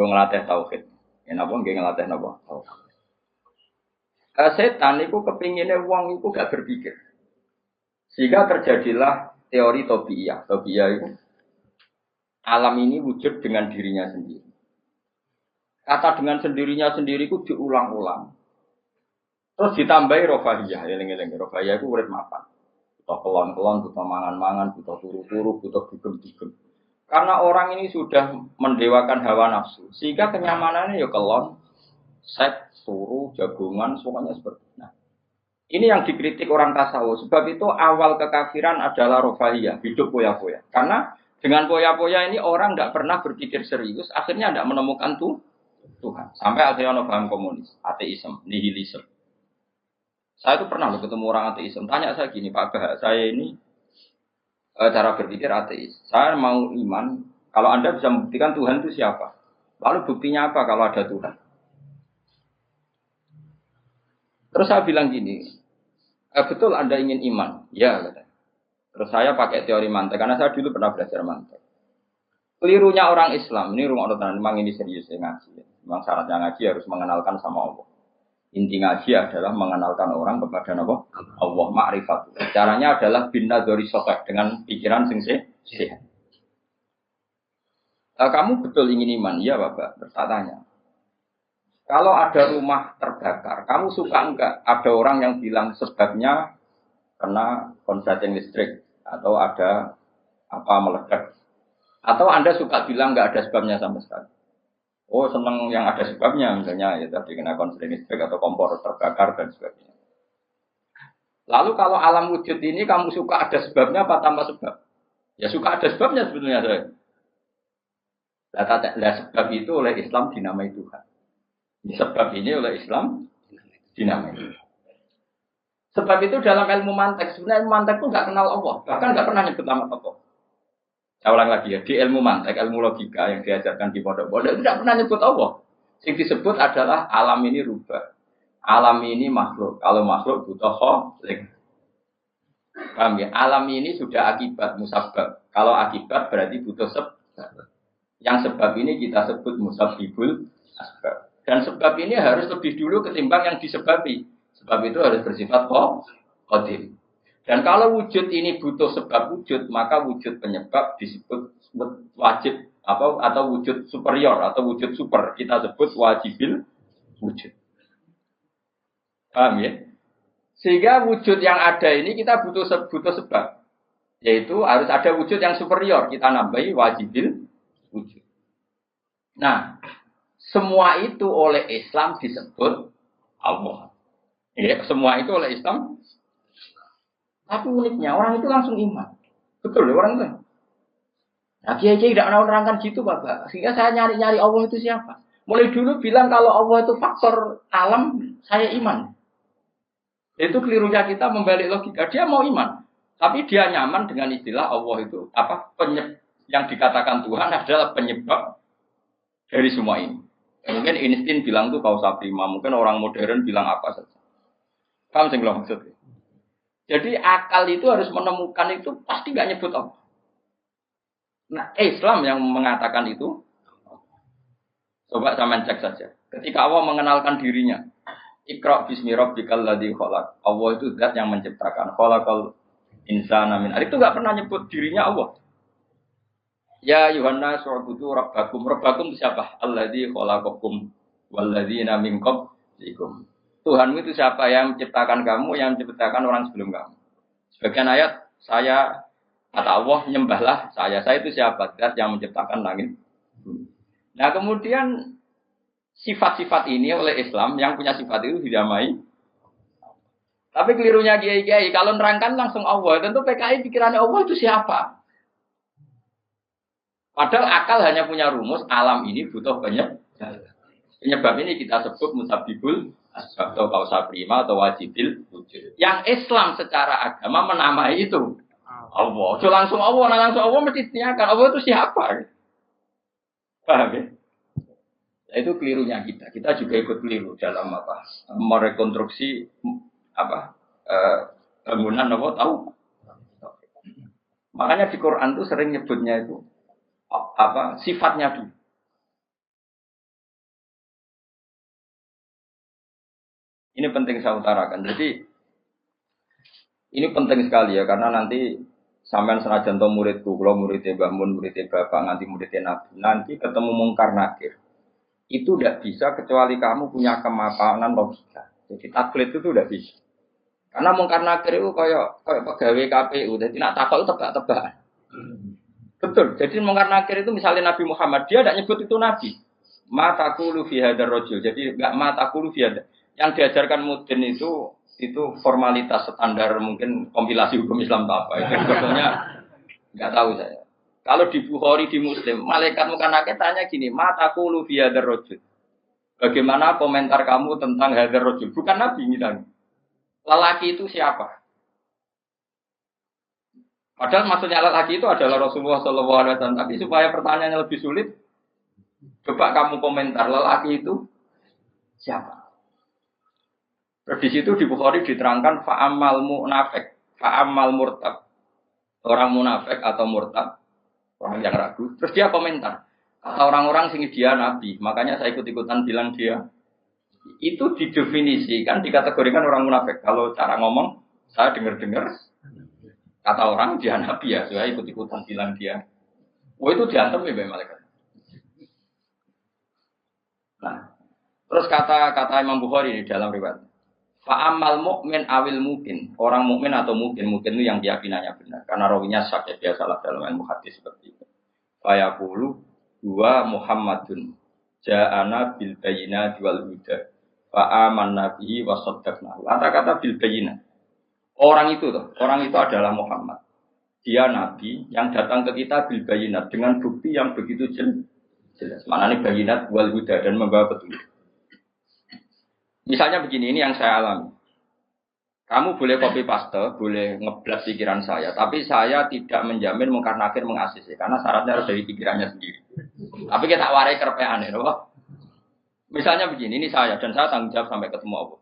Gue ngelatih tauhid. Ya napa nggih ngelatih napa? Tauhid. Setan itu kepinginnya uang itu gak berpikir. Sehingga terjadilah teori tobiyah. Tobiyah itu alam ini wujud dengan dirinya sendiri. Kata dengan sendirinya sendiri itu diulang-ulang. Terus ditambahi rofahiyah. Eling-eling rofahiyah itu urip mapan. Butuh kelon-kelon, butuh mangan-mangan, butuh turu-turu, butuh dugem-dugem. Karena orang ini sudah mendewakan hawa nafsu. Sehingga kenyamanannya ya kelon, seks, turu, jagungan, semuanya seperti itu. Nah, ini yang dikritik orang tasawuf. Sebab itu awal kekafiran adalah rofahiyah, hidup poya-poya. Karena dengan poya-poya ini orang tidak pernah berpikir serius, akhirnya tidak menemukan Tuhan. Sampai akhirnya ono paham komunis, ateisme, nihilisme. Saya itu pernah ketemu orang ateisme. Tanya saya gini, Pak Bah, saya ini cara berpikir ateis. Saya mau iman, kalau Anda bisa membuktikan Tuhan itu siapa? Lalu buktinya apa kalau ada Tuhan? Terus saya bilang gini, betul Anda ingin iman? Ya, kata. Terus saya pakai teori mantek, karena saya dulu pernah belajar mantek. Kelirunya orang Islam, ini rumah orang memang ini serius ya ngaji. Memang syaratnya ngaji harus mengenalkan sama Allah. Inti ngaji adalah mengenalkan orang kepada Allah, ma'rifat. Caranya adalah bin nadzari sahih, dengan pikiran sing sehat. Kamu betul ingin iman? Iya, Bapak. Bertanya. Kalau ada rumah terbakar, kamu suka enggak ada orang yang bilang sebabnya karena konsleting listrik atau ada apa meledak? Atau Anda suka bilang enggak ada sebabnya sama sekali? Oh, senang yang ada sebabnya, misalnya ya tadi kena konsleting listrik atau kompor terbakar dan sebagainya. Lalu kalau alam wujud ini kamu suka ada sebabnya apa tanpa sebab? Ya suka ada sebabnya sebetulnya saya. Lah sebab itu oleh Islam dinamai Tuhan. Sebab ini oleh Islam dinamai. Sebab itu dalam ilmu mantek, sebenarnya ilmu mantek itu nggak kenal Allah, bahkan nggak pernah nyebut nama Allah. Saya ulang lagi ya, di ilmu mantek, ilmu logika yang diajarkan di pondok-pondok itu tidak pernah nyebut Allah. Yang disebut adalah alam ini rubah, alam ini makhluk. Kalau makhluk butuh kholik. Paham ya? Alam ini sudah akibat musabab. Kalau akibat berarti butuh sebab. Yang sebab ini kita sebut musabbibul asbab. Dan sebab ini harus lebih dulu ketimbang yang disebabi. Sebab itu harus bersifat qadim. Dan kalau wujud ini butuh sebab wujud, maka wujud penyebab disebut wajib atau wujud superior atau wujud super. Kita sebut wajibil wujud. Paham ya? Sehingga wujud yang ada ini kita butuh sebab. Yaitu harus ada wujud yang superior. Kita nambahi wajibil wujud. Nah, semua itu oleh Islam disebut Allah. Ya, semua itu oleh Islam. Tapi uniknya orang itu langsung iman. Betul ya orang itu. Nah, kiai-kiai tidak menerangkan gitu, Bapak. Sehingga saya nyari-nyari Allah itu siapa. Mulai dulu bilang kalau Allah itu faktor alam, saya iman. Itu kelirunya kita membalik logika. Dia mau iman. Tapi dia nyaman dengan istilah Allah itu yang dikatakan Tuhan adalah penyebab dari semua ini. Mungkin Einstein bilang itu kausa prima. Mungkin orang modern bilang apa saja. Paham sih maksudnya? Jadi akal itu harus menemukan itu pasti nggak nyebut Allah. Nah, Islam yang mengatakan itu, coba sama cek saja. Ketika Allah mengenalkan dirinya, Iqra bismi rabbikal ladzi khalaq. Allah itu zat yang menciptakan. Khalaqal insana min. Itu nggak pernah nyebut dirinya Allah. Ya Yuhanna su'budu rabbakum. Rabbakum siapa? Alladzi khalaqakum walladzina min qablikum. Tuhanmu itu siapa yang menciptakan kamu, yang menciptakan orang sebelum kamu. Sebagian ayat, saya, kata Allah, nyembahlah saya. Saya itu siapa? Zat yang menciptakan langit. Nah kemudian, sifat-sifat ini oleh Islam, yang punya sifat itu didamai. Tapi kelirunya kiai-kiai, kalau nerangkan langsung Allah, tentu PKI pikirannya Allah itu siapa? Padahal akal hanya punya rumus, alam ini butuh penyebab. Penyebab ini kita sebut musabbibul asbab atau kausa prima atau wajibil wujud. Yang Islam secara agama menamai itu Allah. So langsung Allah mesti ditanyakan Allah itu siapa? Paham ya? Itu kelirunya kita. Kita juga ikut keliru dalam merekonstruksi bangunan tahu. Makanya di Quran itu sering nyebutnya itu sifatnya dulu. Ini penting saya utarakan. Jadi ini penting sekali ya karena nanti sampean senajan to muridku, kalau muridnya Mbah Mun, muridnya Bapak, nanti muridnya Nabi, nanti ketemu mungkar nakir. Itu tidak bisa kecuali kamu punya kemapanan logika. Jadi taklid itu tidak bisa. Karena mungkar nakir itu kayak pegawai KPU, jadi nak takut itu tebak-tebakan. Betul. Jadi mungkar nakir itu misalnya Nabi Muhammad, dia tidak nyebut itu Nabi. Matakulu fi hadar rojul. Jadi enggak matakulu fi hadar. Yang diajarkan mudin itu formalitas standar mungkin kompilasi hukum Islam atau apa. Itu sebetulnya enggak tahu saya. Kalau di Bukhari di Muslim, malaikat mungkar nakir tanya gini, matakulu fi hadar rojul. Bagaimana komentar kamu tentang hadar rojul? Bukan Nabi misalnya. Lelaki itu siapa? Padahal maksudnya lelaki itu adalah Rasulullah SAW. Tapi supaya pertanyaannya lebih sulit, coba kamu komentar lelaki itu siapa? Terus di situ di Bukhari diterangkan fa'amal munafik, fa'amal murtad. Orang munafik atau murtad, orang yang ragu. Terus dia komentar, kata orang-orang sing dia nabi, makanya saya ikut-ikutan bilang dia. Itu didefinisikan, dikategorikan orang munafik. Kalau cara ngomong, saya dengar-dengar kata orang dia nabi ya, saya ikut-ikutan bilang dia. Oh itu diantem ya malaikat. Nah, terus kata Imam Bukhari di dalam riwayat. Fa'amal mukmin awil mungkin, orang mukmin atau mungkin itu yang keyakinannya benar. Karena rawinya sakit dia salah dalam ilmu hadis seperti itu. Fayaqulu huwa Muhammadun ja'ana bil bayyinati wal huda. Fa'amanna bihi wa saddaqnahu. Kata-kata bil bayyinah. Orang itu adalah Muhammad. Dia nabi yang datang ke kita bil bayyinat dengan bukti yang begitu jelas. Maknanya bayyinat wal huda dan membawa petunjuk. Misalnya begini, ini yang saya alami. Kamu boleh copy paste, boleh ngeblas pikiran saya, tapi saya tidak menjamin mungkar nakir mengasisi karena syaratnya harus dari pikirannya sendiri. Tapi kita warai kerpean ya, loh. Misalnya begini, ini saya dan saya tanggung jawab sampai ketemu Allah.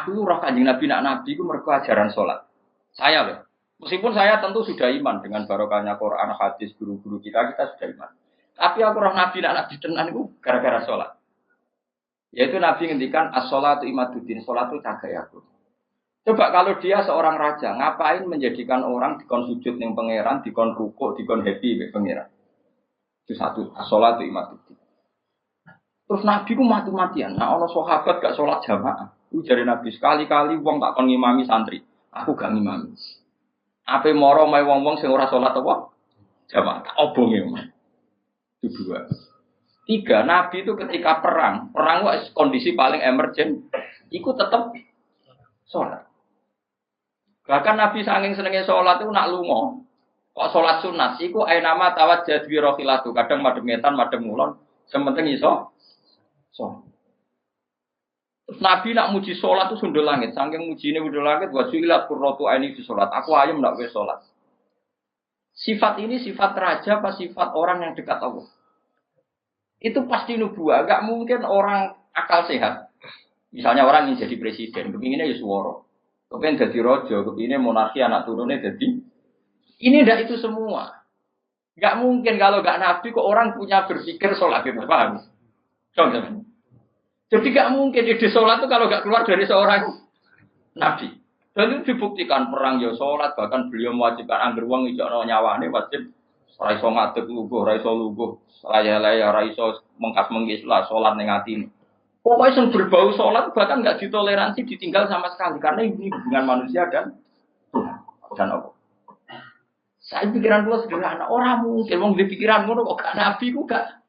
Aku roh Kanjeng Nabi nak nabi itu mergo ajaran salat. Saya loh. Meskipun saya tentu sudah iman dengan barokahnya Quran, hadis, guru-guru kita sudah iman. Tapi aku roh Nabi nak nabi tenan itu gara-gara salat. Yaitu Nabi ngendikan as-sholatu imaduddin, salat itu cagak aku. Coba kalau dia seorang raja, ngapain menjadikan orang dikon sujud ning pangeran, dikon rukuk, dikon happy mek pangeran. Itu satu, as-sholatu imaduddin. Terus Nabi ku mati-matian. Nah, ana sahabat gak sholat jamaah. Itu jare Nabi sekali-kali wong tak kon ngimami santri. Aku gak ngimami. Ape moro mae wong-wong sing ora sholat apa? Jamaah. Tak obonge. Itu dua. Tiga, Nabi itu ketika perang itu kondisi paling emergen, itu tetap sholat. Bahkan Nabi saking senengnya sholat itu nak lungo. Kok sholat sunat? Iku ainama tawajjah bi rohilatu. Kadang madem ngetan, madem ngulon. Sementing iso. So. Terus Nabi nak muji sholat itu sundul langit. Saking muji ini sundul langit, wasuilat kurrotu aini di sholat. Aku ayam nak wes sholat. Sifat ini sifat raja apa sifat orang yang dekat Allah? Itu pasti nubuah. Gak mungkin orang akal sehat. Misalnya orang ingin jadi presiden, kepinginnya ya suworo. Kepingin jadi rojo, kepinginnya monarki anak turunnya jadi. Ini ndak itu semua. Gak mungkin kalau gak nabi kok orang punya berpikir sholat itu, paham? Contoh. Jadi gak mungkin ide sholat itu kalau gak keluar dari seorang nabi. Dan itu dibuktikan perang ya sholat, bahkan beliau mewajibkan angger wong ijo nyawane wajib raiso ngadeg luguh, raiso luguh, laya-laya raiso mengkas-mengkis lah sholat ning atine. Pokoknya yang berbau sholat bahkan gak ditoleransi ditinggal sama sekali karena ini hubungan manusia dan Allah. Saya pikiran gue sederhana, orang mungkin wong di pikiran ngono kok gak nabi ku gak.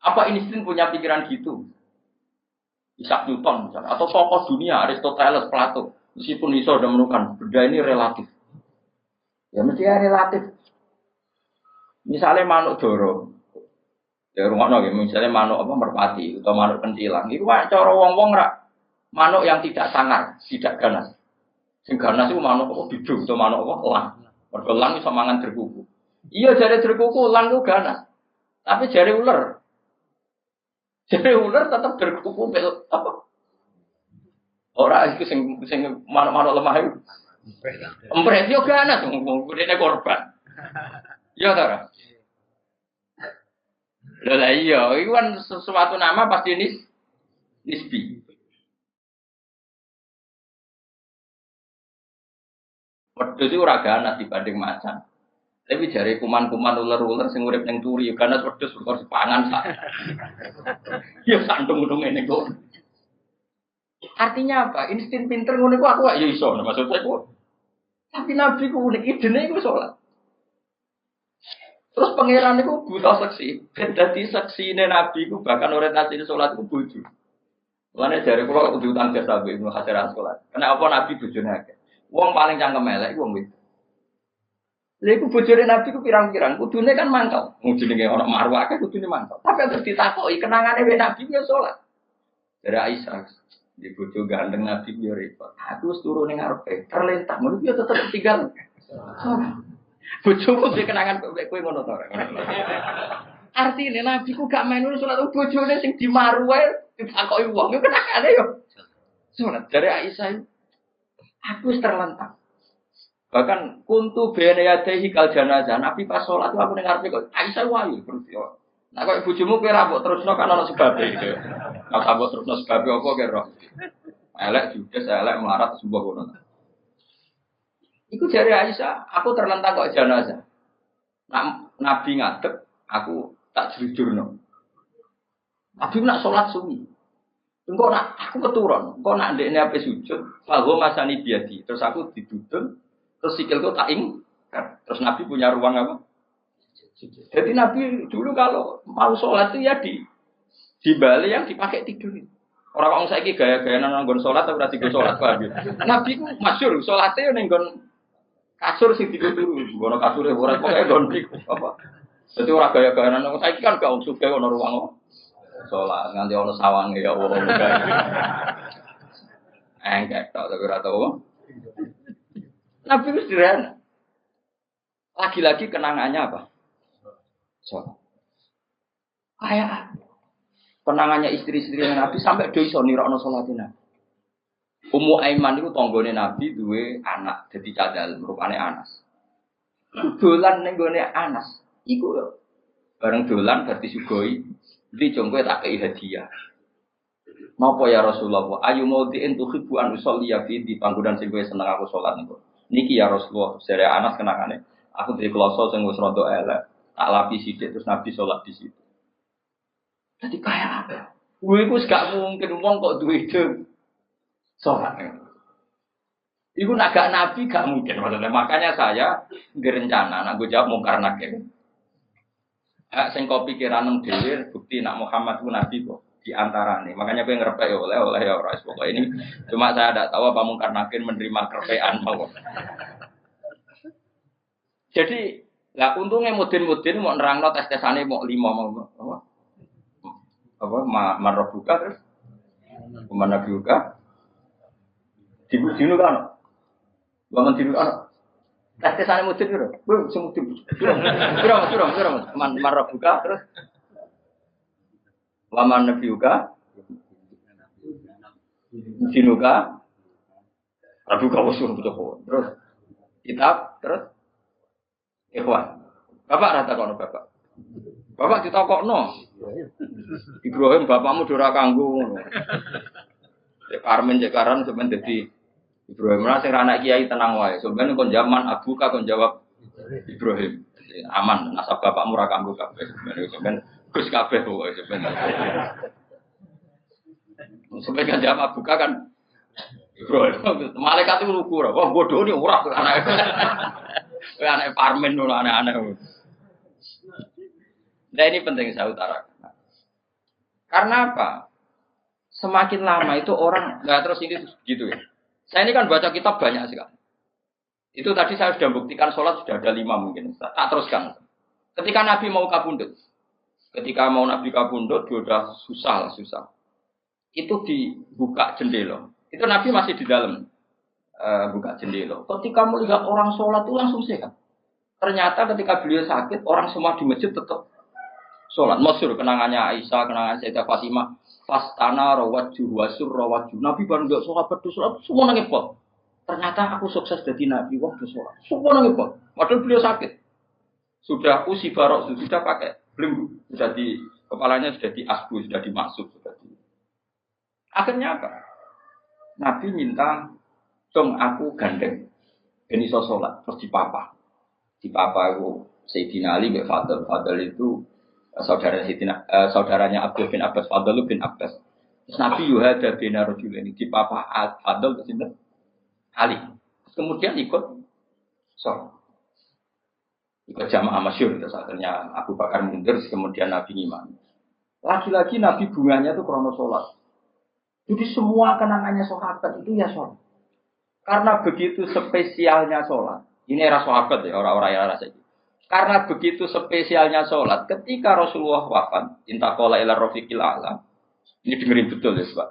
Apa Einstein punya pikiran gitu? Isaac Newton misalnya, atau tokoh dunia Aristoteles, Plato, meskipun iso sudah menemukan benda ini relatif. Ya mesti relatif. Misalnya manuk doro, ya rumah nggih, misalnya manuk apa merpati atau manuk kentilang, itu cara wong-wong rak manuk yang tidak sangar, tidak ganas. Sing ganas itu manuk apa bidung atau manuk apa elang. Mergo elang iso mangan derkuku. Iya jare derkuku elang itu ganas. Tapi jare ular. Jare ular tetap derkuku apa? Ora iku sing manuk-manuk lemah itu. Empret yo ganas wong kudene korban. Ya ta. Lha iya, itu kan sesuatu nama pasti nisbi. Wedhus itu ora ganas dibanding macan. Tapi jari kuman-kuman ular-ular sing urip ning turi ganas wedhus kok dipangan sak. Ya santung-untung ngene kok. Artinya apa? Insting pinter ngono iku aku ya iso maksud saya kok. Tapi Nabi ku unik idene iku salat. Terus pangeran itu buta seksi. Dadi seksine Nabi ku bahkan orientasi salat iku bojo. Mulane jare kula kudu utang jasa mbek Ibnu Hajar salat. Kenapa Nabi bojone akeh? Wong paling cangkem elek wong wedok. Lha iku bojone Nabi ku pirang-pirang, kudune kan mantau. Wong jenenge ana marwah akeh kudune mantau. Tapi terus ditakoki kenangane wek Nabi ya salat. Dari Aisyah, di bojo gandeng Nabi yo repot. Aku wis turu ning ngarepe, terlentang ngono yo tetep tinggal. Bojomu duwe kenangan kok kowe ngono to. Artine Nabi ku gak melu salat bojone sing dimaru wae ditakoki wong yo kenangane yo. Salat dari Aisyah. Aku wis terlentang. Bahkan kuntu bene yadehi kal janazah. Nabi pas salat aku ning ngarepe kok Aisyah wae terus yo. Nah kok bojomu kowe ra mbok terusno kan ana sebabe gitu. Nek tak mbok terusno sebabe apa kira? Elek judes elek melarat sebuah kono. Iku jare Aisyah, aku terlentang kok jenazah. Nabi ngadeg, aku tak jujurno. Nabi nak salat suwi. Engko nak aku keturun, engko nak ndekne ape sujud, fago masani biadi. Terus aku didudul, terus sikilku tak terus Nabi punya ruang apa? Jadi Nabi dulu kalau mau sholat itu ya di bali yang dipakai tidur. Orang saiki gaya-gaya nanggon sholat atau berarti sholat pagi. Nabi ku masyhur sholatnya yang nanggon kasur sing tidur dulu. Gono kasure ora kok nggon apa. Jadi orang gaya-gaya nanggon saiki kan gak usuk gawe ono ruang sholat nganti ono sawange ya Allah. Engkek tok tapi ora tau. Nabi wis sederhana. Lagi-lagi kenangannya apa? Sholat. Kayak penangannya istri-istri Nabi sampai do iso nirokno sholatina. Ummu Aiman itu tanggane Nabi duwe anak dadi cadal rupane Anas. Dolan ning gone Anas. Iku yo bareng dolan berarti sugoi iki jongkoe tak kei hadiah. Napa ya Rasulullah? Ayu maudhi'in tuhibbu an usolli fi di panggonan sing kowe seneng aku salat niku. Niki ya Rasulullah, sere Anas kenangane. Aku duwe kloso sing wis rada elek. Tak lapis sithik terus Nabi sholat di situ. Jadi kayak apa? Gue itu gak mungkin uang kok duit itu sholat. Iku nak gak Nabi gak mungkin maksudnya. Makanya saya berencana, nak gue jawab mungkar nakir. Sing kopi kiranem dhewe bukti nak Muhammad ku Nabi kok di antara nih. Makanya gue ngerepek oleh ya ora pokoknya ini. Cuma saya tidak tahu apa mungkar nakir menerima kerepean mau. Jadi lah untungnya mudin-mudin mau nerangno tes-tesane mau 5 mau apa marbuka terus kemana buka dinu kan bangun dinu kan tes-tesane mudin piro bu sing mudin piro marbuka terus waman nabiuka dinuka rabuka usul betul terus kitab terus ikhwan. Bapak rata kono bapak. Bapak ditakokno. Ibrahim bapakmu ora kanggo ngono. Cek Karmen cek Karan sampeyan dadi Ibrahim ora sing anak kiai tenang wae. Sampeyan kon zaman abuka kon jawab Ibrahim. Aman nasab bapakmu ora kanggo kabeh. Sampeyan Gus kabeh pokoke sampeyan. Sampeyan jawab abuka kan Ibrahim. Malaikat itu lugu ora. Wah bodoh ni ora anak. Anak Parmen dulu aneh-aneh. Nah ini penting saya utarakan. Karena apa? Semakin lama itu orang nggak terus ini gitu ya. Saya ini kan baca kitab banyak sekali. Itu tadi saya sudah buktikan sholat sudah ada 5 mungkin. Tak teruskan. Ketika Nabi mau kabundut, Nabi kabundut sudah susah. Itu dibuka jendela. Itu Nabi masih di dalam. Buka jendela. Ketika melihat orang sholat itu langsung sehat. Ternyata ketika beliau sakit, orang semua di masjid tetap sholat. Masyhur kenangannya Aisyah, kenangan Sayyidah Fatimah. Fastana rawaju wasur rawaju. Nabi baru nggak sholat berdoa, semua nangis pot. Ternyata aku sukses jadi Nabi waktu sholat. Semua nangis pot. Padahal beliau sakit. Sudah usi barok, sudah pakai belenggu, sudah di kepalanya sudah di asbu, sudah dimasuk, sudah di. Akhirnya apa? Nabi minta dong aku gandeng. ben iso salat terus dipapa. Dipapa itu Sayyidina Ali bin Fadl. Fadl itu saudaranya Abdul bin Abbas. Fadl bin Abbas. Terus Nabi yuhada bin Rajulaini dipapa Fadl ke sinten? Ali. Kemudian ikut salat. Ikut jamaah masyhur itu akhirnya Abu Bakar mundur kemudian Nabi ngimami. Lagi-lagi Nabi bunganya itu krono sholat. Jadi semua kenangannya sahabat itu ya sholat. Karena begitu spesialnya sholat. Ini era sahabat ya, orang-orang yang rasa itu. Karena begitu spesialnya sholat. Ketika Rasulullah wafat, intaqala ila rafiqil a'la. Ini dengerin betul ya Pak.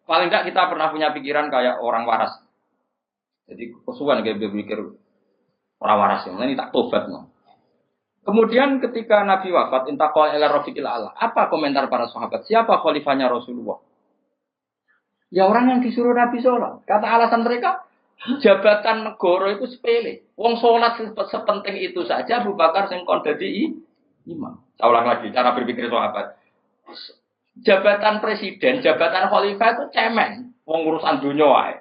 Paling tidak kita pernah punya pikiran kayak orang waras. Jadi kesuwan kayak berpikir orang waras. Ini tak tobat no. Kemudian ketika Nabi wafat, intaqal ila rafiqil a'la. Apa komentar para sahabat? Siapa khalifahnya Rasulullah? Ya orang yang disuruh Nabi sholat. Kata alasan mereka, jabatan negara itu sepele. Wong sholat sepenting itu saja. Abu Bakar sing kon dadi imam. Saya ulang lagi cara berpikir sahabat. Jabatan presiden, jabatan khalifah itu cemen. Wong urusan dunia wae.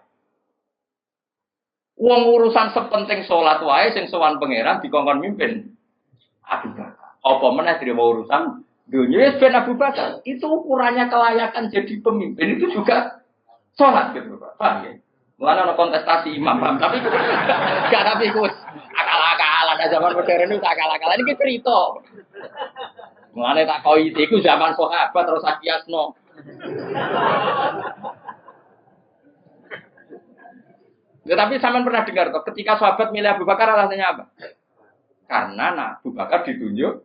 Wong urusan sepenting sholat wae sing sowan pangeran dikongkon mimpin. Abu Bakar. Apa meneh terima urusan dunia ben Abu Bakar. Itu ukurannya kelayakan jadi pemimpin itu juga sholat gitu Pak. Paham ya? Mulane ana kontestasi imam, paham? Tapi gak tapi iku akal-akalan zaman modern itu akal-akalan iki cerita. Mulane tak koi iku zaman sahabat terus akiasno. Ya, tapi sampean pernah dengar toh ketika sahabat milih Abu Bakar alasannya apa? Karena Abu Bakar ditunjuk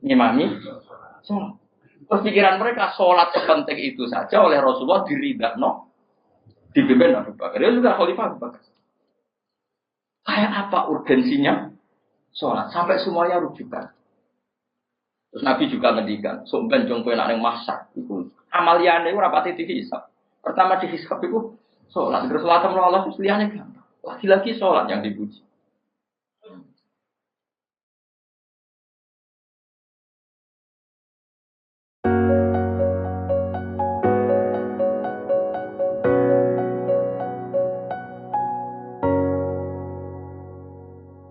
ngimami sholat. Terus pikiran mereka sholat sepenting itu saja oleh Rasulullah diridakno dipimpin Abu Bakar. Dia juga khalifah Abu Bakar. Kayak apa urgensinya sholat sampai semuanya rujukan. Terus Nabi juga ngendikan, sok ben jong kowe nek ning masak iku amaliyane ora pati dihisab. Pertama dihisab iku sholat. Terus sholat Allah liyane gampang. Lagi-lagi sholat yang dipuji.